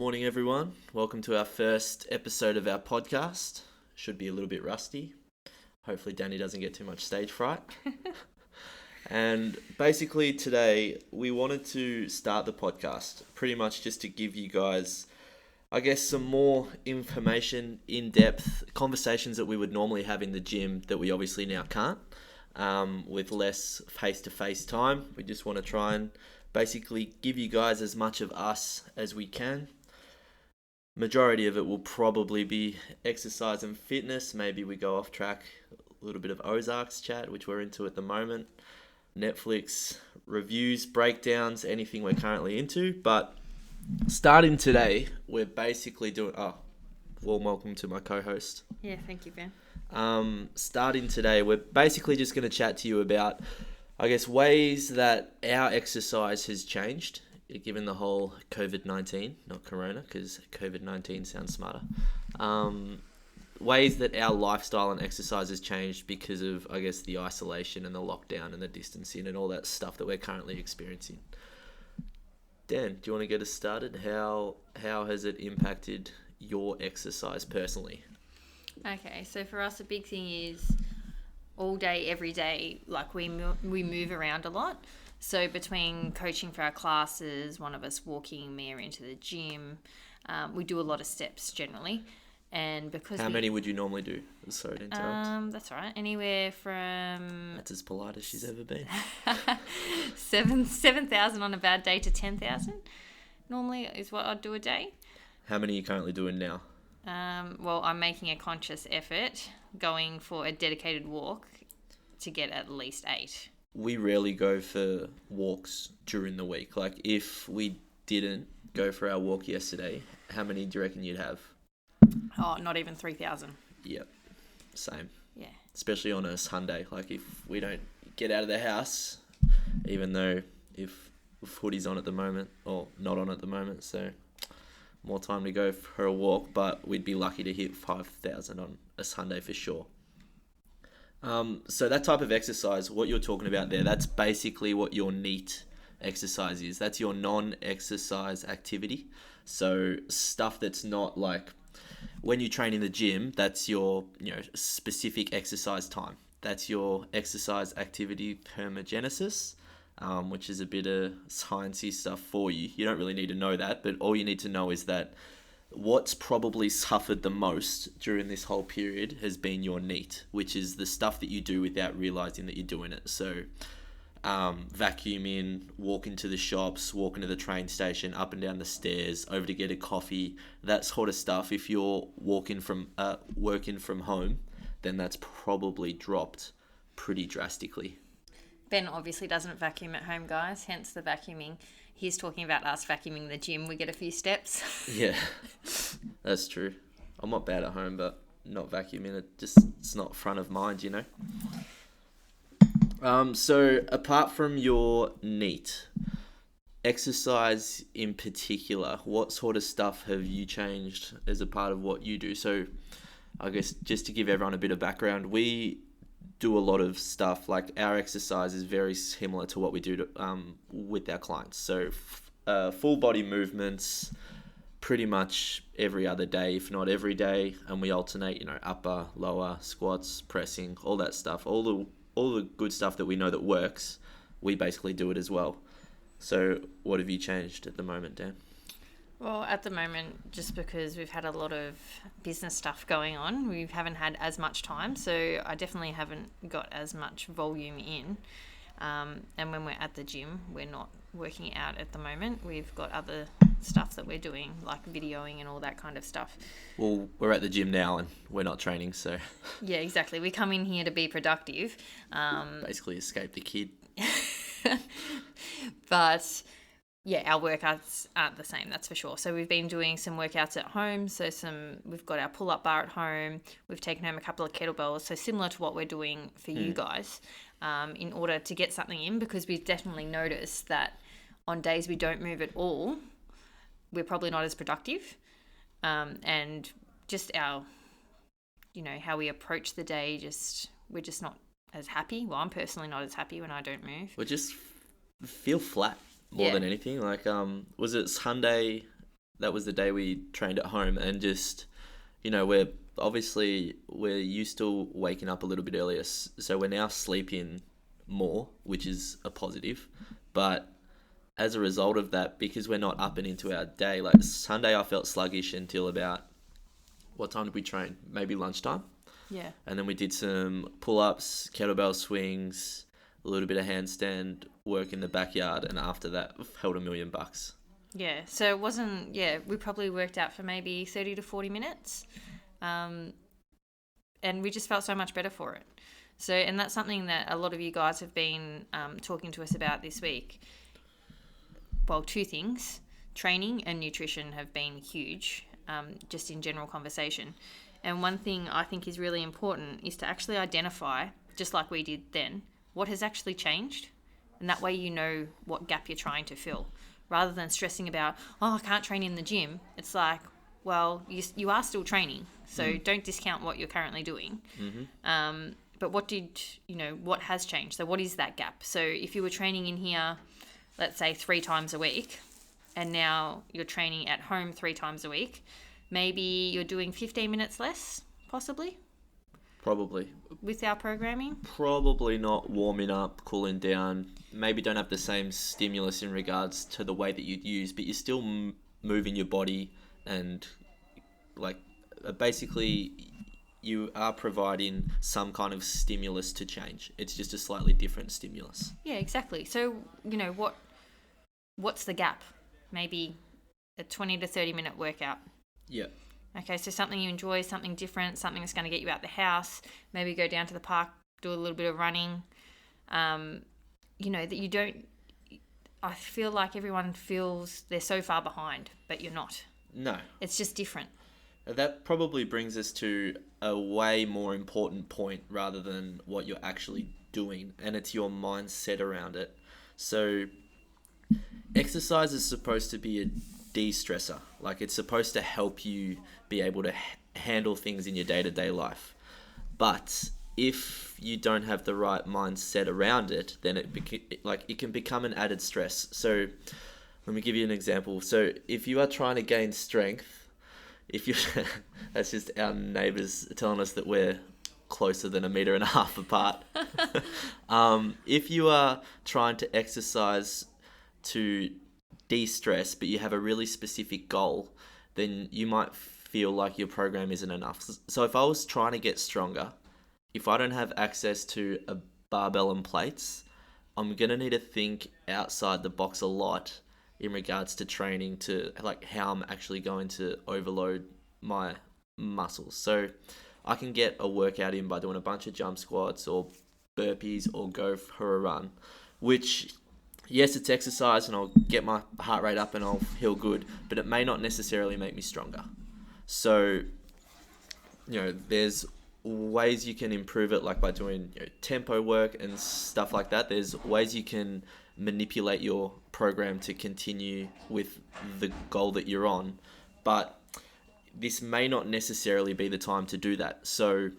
Morning, everyone. Welcome to our first episode of our podcast. Should be a little bit rusty. Hopefully, Danny doesn't get too much stage fright. And basically, today we wanted to start the podcast pretty much just to give you guys, I guess, some more information, in-depth conversations that we would normally have in the gym that we obviously now can't, with less face-to-face time. We just want to try and basically give you guys as much of us as we can. Majority of it will probably be exercise and fitness. Maybe we go off track, a little bit of Ozarks chat, which we're into at the moment. Netflix reviews, breakdowns, anything we're currently into. But starting today, we're basically doing... warm welcome to my co-host. Yeah, thank you, Ben. Starting today, we're basically just going to chat to you about, I guess, ways that our exercise has changed, given the whole COVID-19, not Corona, because COVID-19 sounds smarter. Ways that our lifestyle and exercise has changed because of, I guess, the isolation and the lockdown and the distancing and all that stuff that we're currently experiencing. Dan, do you want to get us started? How has it impacted your exercise personally? Okay, so for us, a big thing is all day, every day, like we move around a lot. So between coaching for our classes, one of us walking Mia into the gym, we do a lot of steps generally. And because How many would you normally do? Sorry to interrupt. That's all right. Anywhere from... That's as polite as she's ever been. 7,000 on a bad day to 10,000 normally is what I'd do a day. How many are you currently doing now? Well, I'm making a conscious effort going for a dedicated walk to get at least 8. We rarely go for walks during the week. Like, if we didn't go for our walk yesterday, how many do you reckon you'd have? Oh, not even 3,000. Yep, same. Yeah. Especially on a Sunday. Like, if we don't get out of the house, even though if footy's on at the moment, or not on at the moment, so more time to go for a walk, but we'd be lucky to hit 5,000 on a Sunday for sure. So that type of exercise, what you're talking about there, that's basically what your NEAT exercise is. That's your non-exercise activity. So stuff that's not like when you train in the gym, that's your specific exercise time. That's your exercise activity thermogenesis, which is a bit of sciencey stuff for you. You don't really need to know that, but all you need to know is that what's probably suffered the most during this whole period has been your NEAT, which is the stuff that you do without realizing that you're doing it. So vacuum in, walk into the shops, walk into the train station, up and down the stairs, over to get a coffee, that sort of stuff. If you're working from home, then that's probably dropped pretty drastically. Ben obviously doesn't vacuum at home, guys, hence the vacuuming. He's talking about us vacuuming the gym. We get a few steps. Yeah, that's true. I'm not bad at home, but not vacuuming. It's not front of mind, So apart from your NEAT, exercise in particular, what sort of stuff have you changed as a part of what you do? So I guess just to give everyone a bit of background, we do a lot of stuff. Like, our exercise is very similar to what we do with our clients. So full body movements pretty much every other day, if not every day, and we alternate upper, lower, squats, pressing, all that stuff, all the good stuff that we know that works. We basically do it as well. So what have you changed at the moment, Dan? Well, at the moment, just because we've had a lot of business stuff going on, we haven't had as much time. So I definitely haven't got as much volume in. And when we're at the gym, we're not working out at the moment. We've got other stuff that we're doing, like videoing and all that kind of stuff. Well, we're at the gym now and we're not training, so... Yeah, exactly. We come in here to be productive. Basically escape the kid. But... yeah, our workouts aren't the same, that's for sure. So we've been doing some workouts at home. So we've got our pull-up bar at home. We've taken home a couple of kettlebells. So similar to what we're doing for you guys, in order to get something in, because we've definitely noticed that on days we don't move at all, we're probably not as productive. And just our, how we approach the day, we're just not as happy. Well, I'm personally not as happy when I don't move. We just feel flat. More than anything, like was it Sunday that was the day we trained at home, and just, we're used to waking up a little bit earlier, so we're now sleeping more, which is a positive. But as a result of that, because we're not up and into our day, like Sunday, I felt sluggish until about, what time did we train? Maybe lunchtime. Yeah. And then we did some pull-ups, kettlebell swings, a little bit of handstand work in the backyard, and after that, held $1,000,000. Yeah. So it wasn't. Yeah, we probably worked out for maybe 30 to 40 minutes, and we just felt so much better for it. So, and that's something that a lot of you guys have been talking to us about this week. Well, two things: training and nutrition have been huge, just in general conversation. And one thing I think is really important is to actually identify, just like we did then, what has actually changed. And that way you know what gap you're trying to fill. Rather than stressing about, I can't train in the gym. It's like, well, you are still training. So don't discount what you're currently doing. Mm-hmm. But what has changed? So what is that gap? So if you were training in here, let's say 3 times a week, and now you're training at home 3 times a week, maybe you're doing 15 minutes less, possibly, Probably. with our programming. Probably not warming up, cooling down. Maybe don't have the same stimulus in regards to the way that you'd use, but you're still moving your body, and like basically you are providing some kind of stimulus to change. It's just a slightly different stimulus. Yeah, exactly. So, what's the gap? Maybe a 20 to 30 minute workout. Yeah. Okay, so something you enjoy, something different, something that's going to get you out the house. Maybe go down to the park, do a little bit of running. That you don't... I feel like everyone feels they're so far behind, but you're not. No. It's just different. That probably brings us to a way more important point rather than what you're actually doing, and it's your mindset around it. So exercise is supposed to be a de-stressor. Like, it's supposed to help you be able to handle things in your day-to-day life. But if you don't have the right mindset around it, then it can become an added stress. So let me give you an example. So if you are trying to gain strength, that's just our neighbours telling us that we're closer than 1.5 meters apart. If you are trying to exercise to de-stress, but you have a really specific goal, then you might feel like your program isn't enough. So if I was trying to get stronger, if I don't have access to a barbell and plates, I'm going to need to think outside the box a lot in regards to training, to like how I'm actually going to overload my muscles. So I can get a workout in by doing a bunch of jump squats or burpees or go for a run, which, yes, it's exercise and I'll get my heart rate up and I'll feel good, but it may not necessarily make me stronger. So, there's ways you can improve it, like by doing tempo work and stuff like that. There's ways you can manipulate your program to continue with the goal that you're on, but this may not necessarily be the time to do that. So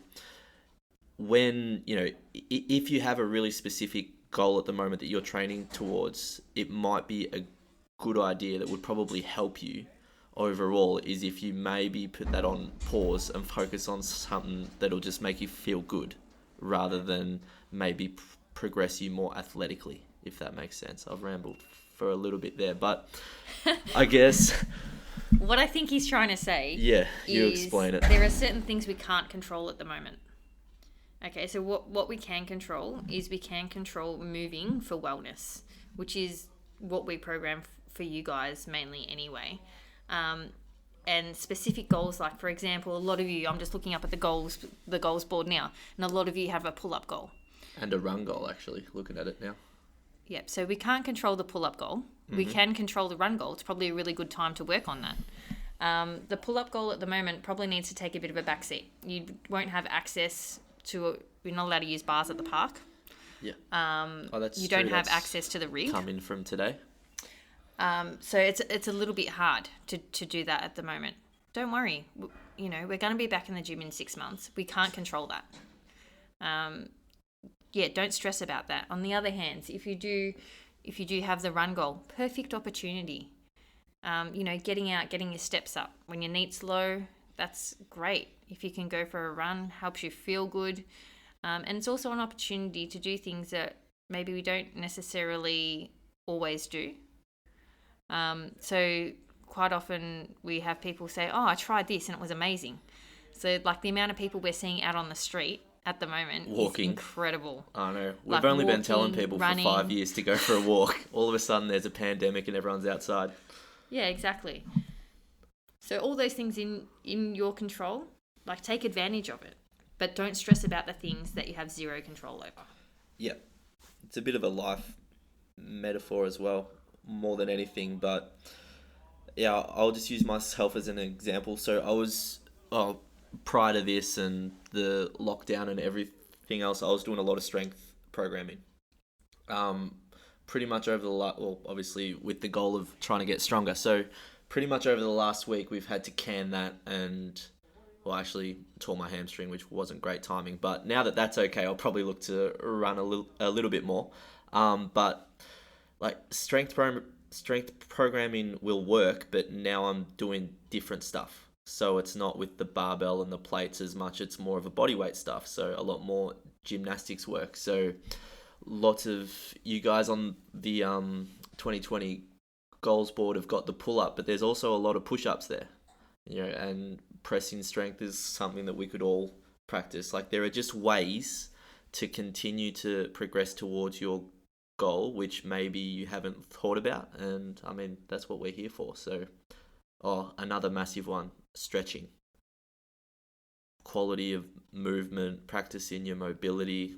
when, if you have a really specific goal at the moment that you're training towards, it might be a good idea that would probably help you overall, is if you maybe put that on pause and focus on something that'll just make you feel good rather than maybe progress you more athletically, if that makes sense. I've rambled for a little bit there, but I guess what I think he's trying to say, you explain it. There are certain things we can't control at the moment. Okay, so what we can control is we can control moving for wellness, which is what we program for you guys mainly anyway. And specific goals, like for example, a lot of you, I'm just looking up at the goals board now, and a lot of you have a pull-up goal. And a run goal, actually, looking at it now. Yep, so we can't control the pull-up goal. Mm-hmm. We can control the run goal. It's probably a really good time to work on that. The pull-up goal at the moment probably needs to take a bit of a backseat. You won't have access to, you're not allowed to use bars at the park. Yeah. That's you don't have access to the rig. Come in from today. So it's a little bit hard to do that at the moment. Don't worry. We're going to be back in the gym in 6 months. We can't control that. Don't stress about that. On the other hand, if you do have the run goal, perfect opportunity. Getting out, getting your steps up. When your NEAT's low, that's great. If you can go for a run, helps you feel good. And it's also an opportunity to do things that maybe we don't necessarily always do. So quite often we have people say, oh, I tried this and it was amazing. So like the amount of people we're seeing out on the street at the moment walking is incredible. I know. We've Like only been walking, telling people running. for 5 years to go for a walk. All of a sudden there's a pandemic and everyone's outside. Yeah, exactly. So all those things in your control, like take advantage of it. But don't stress about the things that you have zero control over. Yeah. It's a bit of a life metaphor as well, more than anything. But yeah, I'll just use myself as an example. So I was, prior to this and the lockdown and everything else, I was doing a lot of strength programming. Pretty much over the obviously with the goal of trying to get stronger. So pretty much over the last week, we've had to can that and, well, actually tore my hamstring, which wasn't great timing. But now that that's okay, I'll probably look to run a little bit more. But like strength programming will work, but now I'm doing different stuff. So it's not with the barbell and the plates as much. It's more of a body weight stuff. So a lot more gymnastics work. So lots of you guys on the 2020 goals board have got the pull up, but there's also a lot of push ups there. And pressing strength is something that we could all practice. Like there are just ways to continue to progress towards your goal, which maybe you haven't thought about. And I mean, that's what we're here for. So, another massive one, stretching. Quality of movement, practicing your mobility.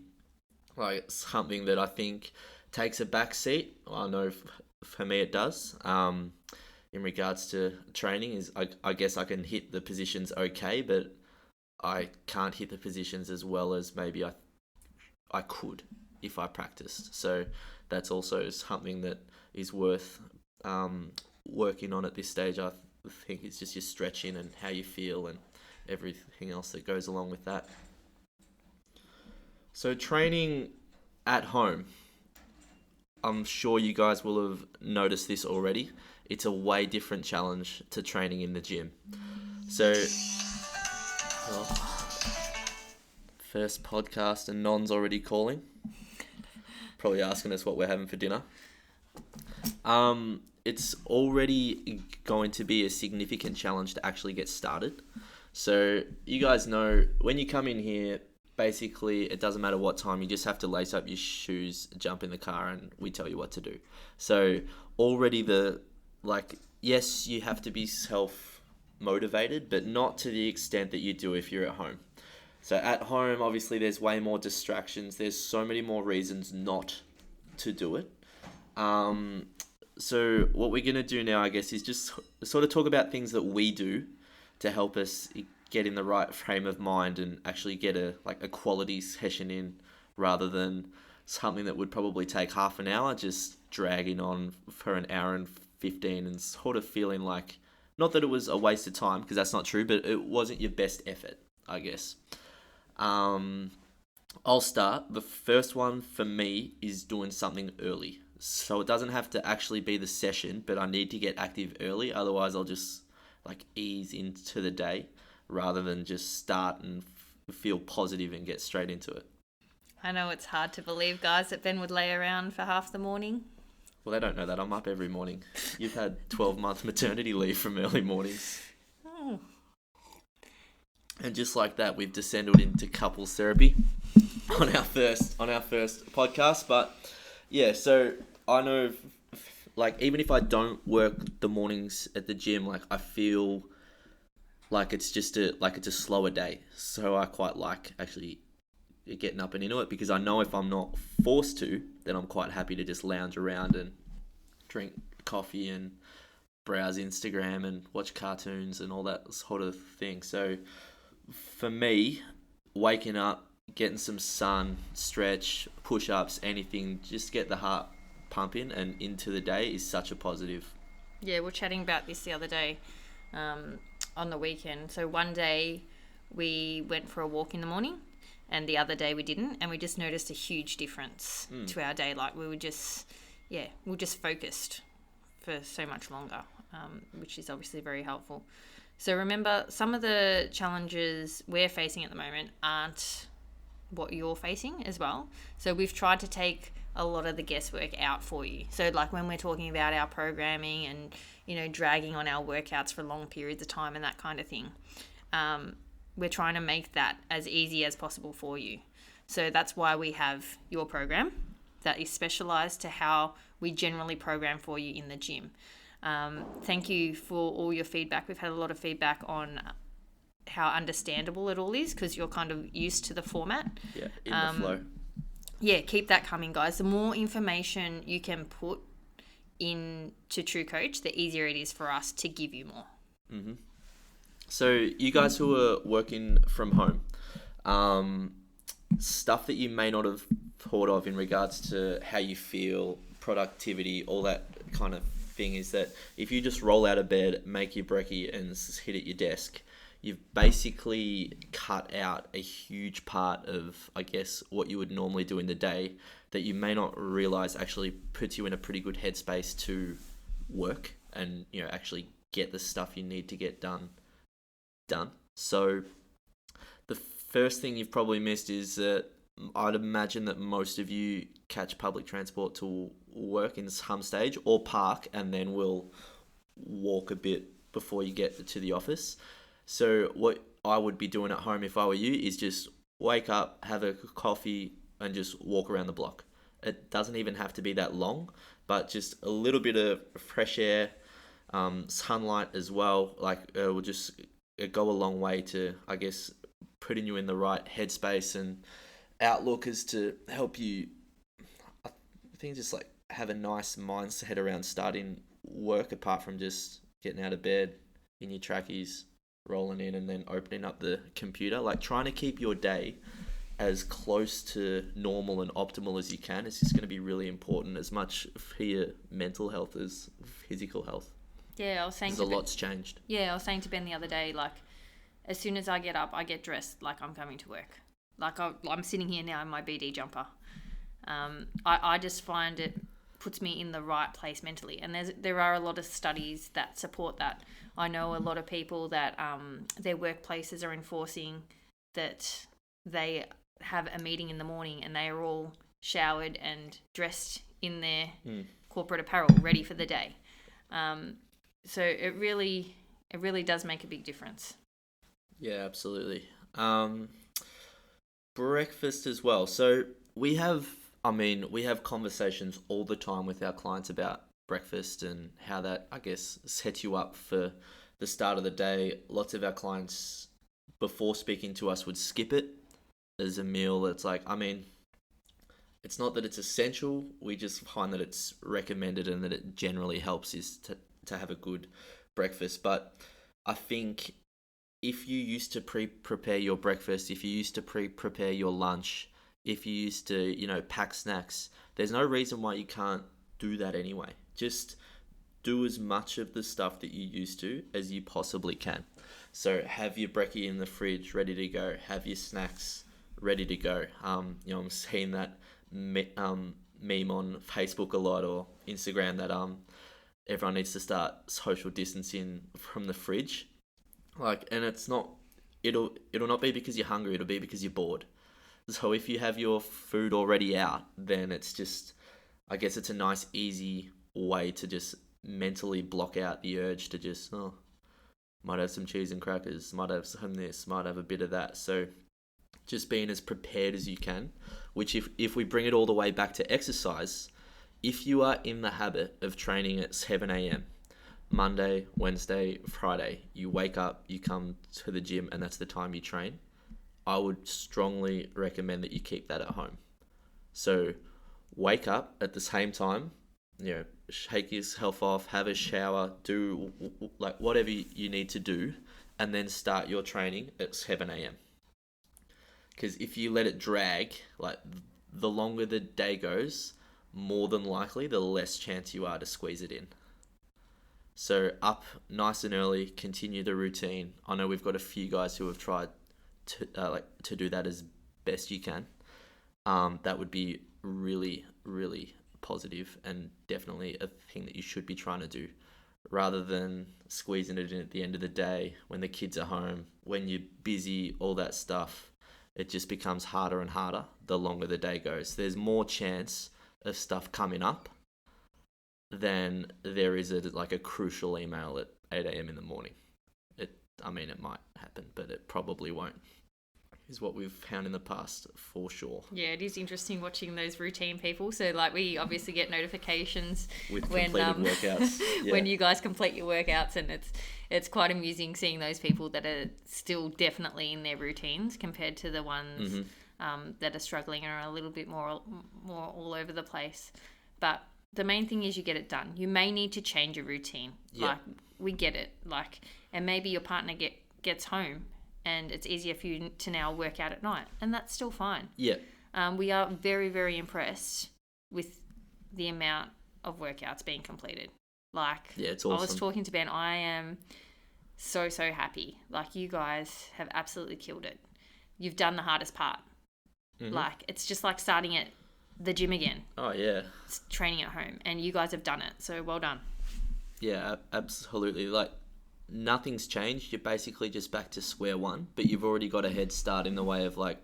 Like something that I think takes a back seat. I know for me it does. In regards to training is I guess I can hit the positions okay, but I can't hit the positions as well as maybe I could if I practiced. So that's also something that is worth working on at this stage. I think it's just your stretching and how you feel and everything else that goes along with that. So training at home, I'm sure you guys will have noticed this already. It's a way different challenge to training in the gym. So, first podcast and Non's already calling. Probably asking us what we're having for dinner. It's already going to be a significant challenge to actually get started. So you guys know when you come in here, basically it doesn't matter what time, you just have to lace up your shoes, jump in the car, and we tell you what to do. So already yes, you have to be self-motivated, but not to the extent that you do if you're at home. So at home, obviously, there's way more distractions. There's so many more reasons not to do it. So what we're going to do now, I guess, is just sort of talk about things that we do to help us get in the right frame of mind and actually get a quality session in, rather than something that would probably take half an hour just dragging on for an hour and 15 and sort of feeling like, not that it was a waste of time, because that's not true, but it wasn't your best effort, I guess. I'll start. The first one for me is doing something early. So it doesn't have to actually be the session, but I need to get active early. Otherwise, I'll just ease into the day rather than just start and feel positive and get straight into it. I know it's hard to believe, guys, that Ben would lay around for half the morning. Well, they don't know that. I'm up every morning. You've had 12-month maternity leave from early mornings. Oh. And just like that, we've descended into couples therapy on our first podcast. But yeah, so I know, even if I don't work the mornings at the gym, I feel like it's just it's a slower day. So I quite like actually getting up and into it, because I know if I'm not forced to, then I'm quite happy to just lounge around and drink coffee and browse Instagram and watch cartoons and all that sort of thing. So for me, waking up, getting some sun, stretch, push-ups, anything, just get the heart pumping and into the day is such a positive. Yeah, we're chatting about this the other day on the weekend. So one day we went for a walk in the morning, and the other day we didn't, and we just noticed a huge difference to our day. We were just focused for so much longer. which is obviously very helpful. So remember, some of the challenges we're facing at the moment aren't what you're facing as well. So we've tried to take a lot of the guesswork out for you. So like when we're talking about our programming and, dragging on our workouts for long periods of time and that kind of thing, we're trying to make that as easy as possible for you. So that's why we have your program that is specialized to how we generally program for you in the gym. Thank you for all your feedback. We've had a lot of feedback on how understandable it all is because you're kind of used to the format. Yeah, in the flow. Yeah, keep that coming, guys. The more information you can put into True Coach, the easier it is for us to give you more. Mm-hmm. So you guys who are working from home, stuff that you may not have thought of in regards to how you feel, productivity, all that kind of thing is that if you just roll out of bed, make your brekkie and hit at your desk, you've basically cut out a huge part of, I guess, what you would normally do in the day that you may not realize actually puts you in a pretty good headspace to work and, actually get the stuff you need to get done. So the first thing you've probably missed is that I'd imagine that most of you catch public transport to work in some stage or park and then will walk a bit before you get to the office. So what I would be doing at home if I were you is just wake up, have a coffee and just walk around the block. It doesn't even have to be that long, but just a little bit of fresh air, sunlight as well, will just go a long way to, I guess, putting you in the right headspace and outlook is to help you, I think, just like have a nice mindset around starting work apart from just getting out of bed in your trackies, rolling in and then opening up the computer. Like trying to keep your day as close to normal and optimal as you can is just going to be really important as much for your mental health as physical health. Yeah, I was saying a lot's changed. Yeah, I was saying to Ben the other day, like, as soon as I get up, I get dressed like I'm coming to work. Like, I'm sitting here now in my BD jumper. I just find it puts me in the right place mentally. And there are a lot of studies that support that. I know a lot of people that their workplaces are enforcing that they have a meeting in the morning and they are all showered and dressed in their corporate apparel, ready for the day. So it really does make a big difference. Yeah, absolutely. Breakfast as well. So we have conversations all the time with our clients about breakfast and how that, I guess, sets you up for the start of the day. Lots of our clients, before speaking to us, would skip it as a meal that's like, it's not that it's essential. We just find that it's recommended and that it generally helps is to have a good breakfast. But I think if you used to prepare your breakfast, if you used to prepare your lunch, if you used to, pack snacks, there's no reason why you can't do that anyway. Just do as much of the stuff that you used to as you possibly can. So have your brekkie in the fridge ready to go. Have your snacks ready to go. I'm seeing that meme on Facebook a lot or Instagram that everyone needs to start social distancing from the fridge. And it'll not be because you're hungry, it'll be because you're bored. So if you have your food already out, then it's just, I guess it's a nice, easy way to just mentally block out the urge to just, might have some cheese and crackers, might have some this, might have a bit of that. So just being as prepared as you can, which if we bring it all the way back to exercise, if you are in the habit of training at 7 a.m., Monday, Wednesday, Friday, you wake up, you come to the gym, and that's the time you train, I would strongly recommend that you keep that at home. So wake up at the same time, shake yourself off, have a shower, do whatever you need to do, and then start your training at 7 a.m. Because if you let it drag, the longer the day goes, more than likely, the less chance you are to squeeze it in. So up nice and early, continue the routine. I know we've got a few guys who have tried to do that as best you can. That would be really, really positive and definitely a thing that you should be trying to do rather than squeezing it in at the end of the day when the kids are home, when you're busy, all that stuff. It just becomes harder and harder the longer the day goes. There's more chance of stuff coming up than there is like a crucial email at 8 a.m. in the morning. It might happen, but it probably won't, is what we've found in the past for sure. Yeah, it is interesting watching those routine people. So like we obviously get notifications With when completed workouts. Yeah. when you guys complete your workouts, and it's quite amusing seeing those people that are still definitely in their routines compared to the ones that are struggling and are a little bit more all over the place. But the main thing is you get it done. You may need to change your routine. Yeah. Like, we get it. Like, and maybe your partner gets home and it's easier for you to now work out at night, and that's still fine. Yeah. We are very, very impressed with the amount of workouts being completed. Like, Yeah, it's awesome. I was talking to Ben. I am so, so happy. Like, you guys have absolutely killed it. You've done the hardest part. Like, it's just like starting at the gym again. Oh, yeah. It's training at home, and you guys have done it. So well done. Yeah, absolutely. Like, nothing's changed. You're basically just back to square one, but you've already got a head start in the way of, like,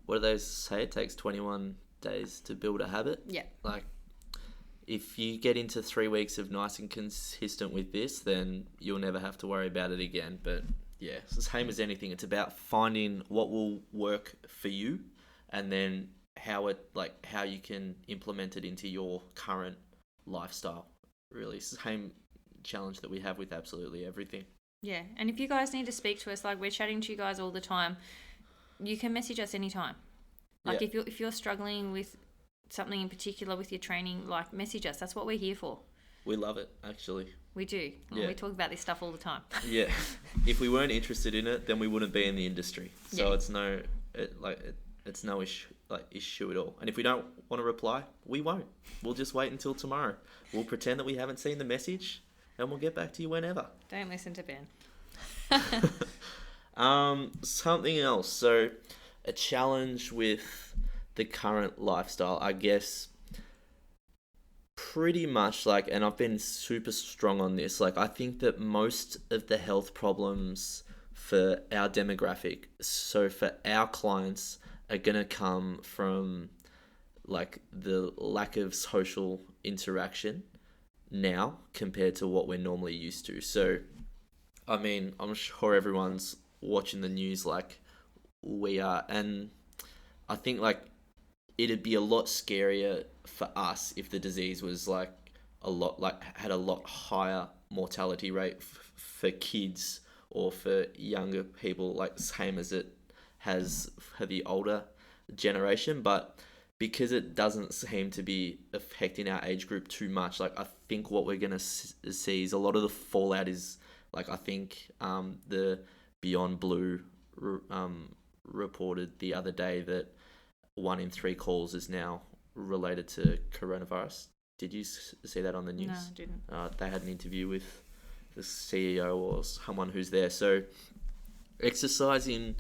what do they say? It takes 21 days to build a habit. Yeah. Like, if you get into 3 weeks of nice and consistent with this, then you'll never have to worry about it again. But yeah, it's the same as anything. It's about finding what will work for you, and then how you can implement it into your current lifestyle. Really, it's the same challenge that we have with absolutely everything. Yeah, and if you guys need to speak to us, like, we're chatting to you guys all the time, you can message us anytime. Like, Yeah. if you're struggling with something in particular with your training, like, message us. That's what we're here for. We love it, actually. We do. Yeah. We talk about this stuff all the time. Yeah. If we weren't interested in it, then we wouldn't be in the industry. So Yeah. it's no issue at all. And if we don't want to reply, we won't. We'll just wait until tomorrow. We'll pretend that we haven't seen the message, and we'll get back to you whenever. Don't listen to Ben. Something else. So, a challenge with the current lifestyle, I guess, pretty much like, and I've been super strong on this, like, I think that most of the health problems for our demographic, so for our clients, are going to come from, like, the lack of social interaction now compared to what we're normally used to. So, I mean, I'm sure everyone's watching the news like we are, and I think, like, it'd be a lot scarier for us if the disease was like had a lot higher mortality rate for kids or for younger people, like same as it has for the older generation. But because it doesn't seem to be affecting our age group too much, like, I think what we're gonna see is a lot of the fallout is, like, I think the Beyond Blue reported the other day that 1 in 3 calls is now related to coronavirus. Did you see that on the news? No, I didn't. They had an interview with the CEO or someone who's there. So exercising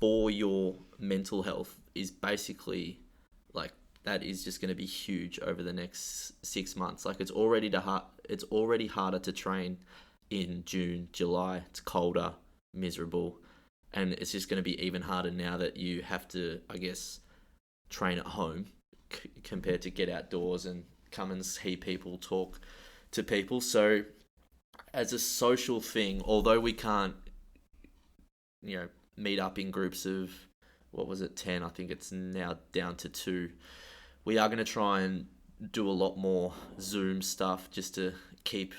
for your mental health is basically, like, that is just going to be huge over the next 6 months. Like, it's already harder to train in June, July. It's colder, miserable, and it's just going to be even harder now that you have to, I guess, train at home compared to get outdoors and come and see people, talk to people. So as a social thing, although we can't, meet up in groups of, 10, I think it's now down to 2, we are going to try and do a lot more Zoom stuff just to keep,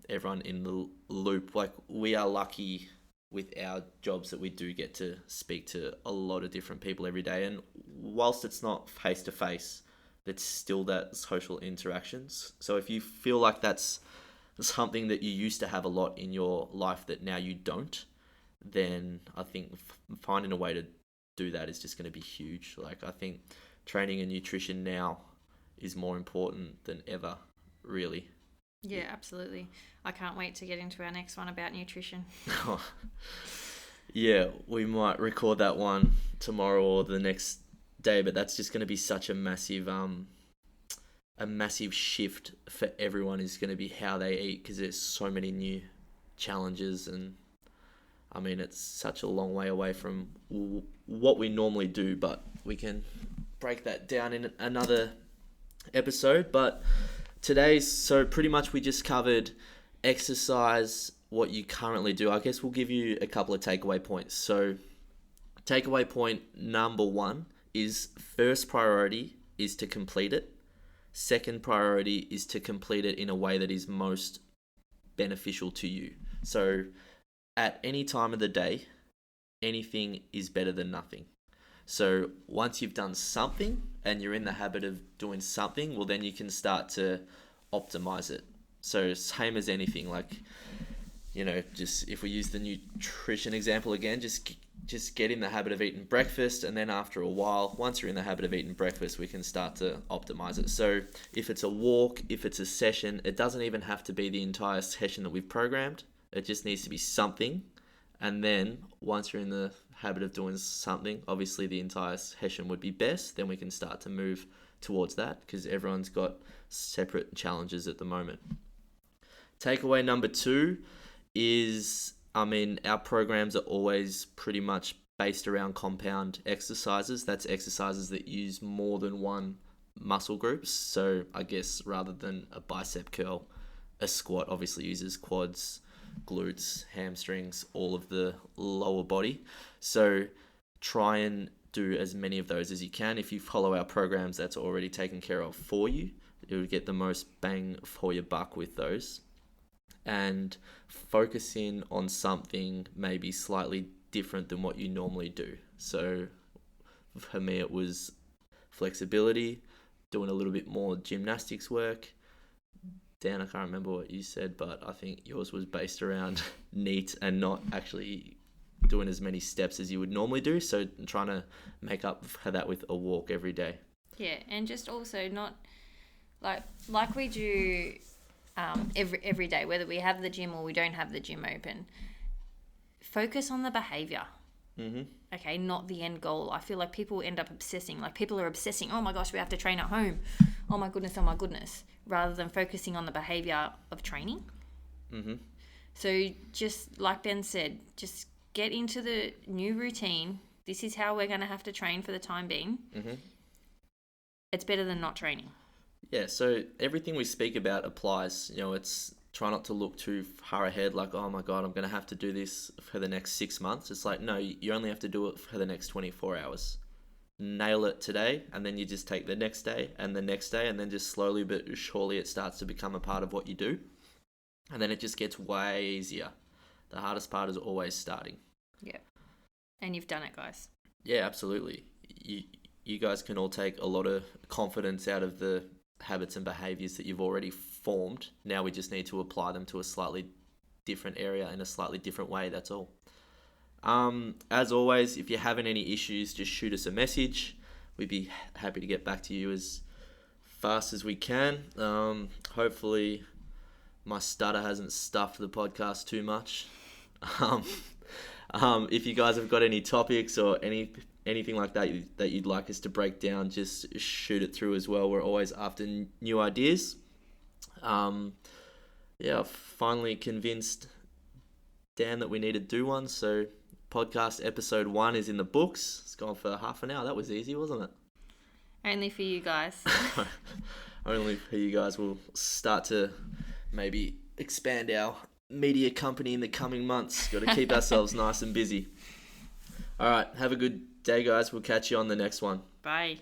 everyone in the loop. Like, we are lucky with our jobs that we do get to speak to a lot of different people every day. And whilst it's not face-to-face, it's still that social interactions. So if you feel like that's something that you used to have a lot in your life that now you don't, then I think finding a way to do that is just going to be huge. Like, I think training and nutrition now is more important than ever, really. Yeah, absolutely. I can't wait to get into our next one about nutrition. Yeah, we might record that one tomorrow or the next day, but that's just going to be such a massive a massive shift for everyone is going to be how they eat, because there's so many new challenges, and I mean, it's such a long way away from what we normally do, but we can break that down in another episode. But so pretty much we just covered exercise, what you currently do. I guess we'll give you a couple of takeaway points. So takeaway point number 1 is first priority is to complete it. Second priority is to complete it in a way that is most beneficial to you. So at any time of the day, anything is better than nothing. So once you've done something and you're in the habit of doing something, well, then you can start to optimize it. So same as anything, like, just if we use the nutrition example again, just get in the habit of eating breakfast, and then after a while, once you're in the habit of eating breakfast, we can start to optimize it. So if it's a walk, if it's a session, it doesn't even have to be the entire session that we've programmed. It just needs to be something. And then once you're in the habit of doing something, obviously the entire session would be best. Then we can start to move towards that, because everyone's got separate challenges at the moment. Takeaway number 2 is, our programs are always pretty much based around compound exercises. That's exercises that use more than one muscle groups. So I guess rather than a bicep curl, a squat obviously uses quads, glutes, hamstrings, all of the lower body. So try and do as many of those as you can. If you follow our programs, that's already taken care of for you. You'll get the most bang for your buck with those. And focus in on something maybe slightly different than what you normally do. So for me, it was flexibility, doing a little bit more gymnastics work. Dan, I can't remember what you said, but I think yours was based around NEAT and not actually doing as many steps as you would normally do. So trying to make up for that with a walk every day. Yeah, and just also not like we do every day, whether we have the gym or we don't have the gym open. Focus on the behavior. Mm-hmm. Okay, not the end goal. I feel like people end up obsessing. Like people are obsessing. Oh my gosh, we have to train at home. Oh my goodness. Rather than focusing on the behavior of training. Mm-hmm. So just like Ben said, just get into the new routine. This is how we're going to have to train for the time being. Mm-hmm. It's better than not training. Yeah, so everything we speak about applies. It's try not to look too far ahead, like, oh my God, I'm going to have to do this for the next 6 months. It's like, no, you only have to do it for the next 24 hours. Nail it today, and then you just take the next day, and then just slowly but surely it starts to become a part of what you do. And then it just gets way easier. The hardest part is always starting. Yeah. And you've done it, guys. Yeah, absolutely. You guys can all take a lot of confidence out of the habits and behaviors that you've already formed. Now we just need to apply them to a slightly different area in a slightly different way. That's all. As always, if you're having any issues, just shoot us a message. We'd be happy to get back to you as fast as we can. Hopefully my stutter hasn't stuffed the podcast too much. If you guys have got any topics or anything like that you'd like us to break down, just shoot it through as well. We're always after new ideas. I've finally convinced Dan that we need to do one. So podcast episode 1 is in the books. It's gone for half an hour. That was easy, wasn't it? Only for you guys. Only for you guys. We'll start to maybe expand our media company in the coming months. Got to keep ourselves nice and busy. All right. Have a good day, guys. We'll catch you on the next one. Bye.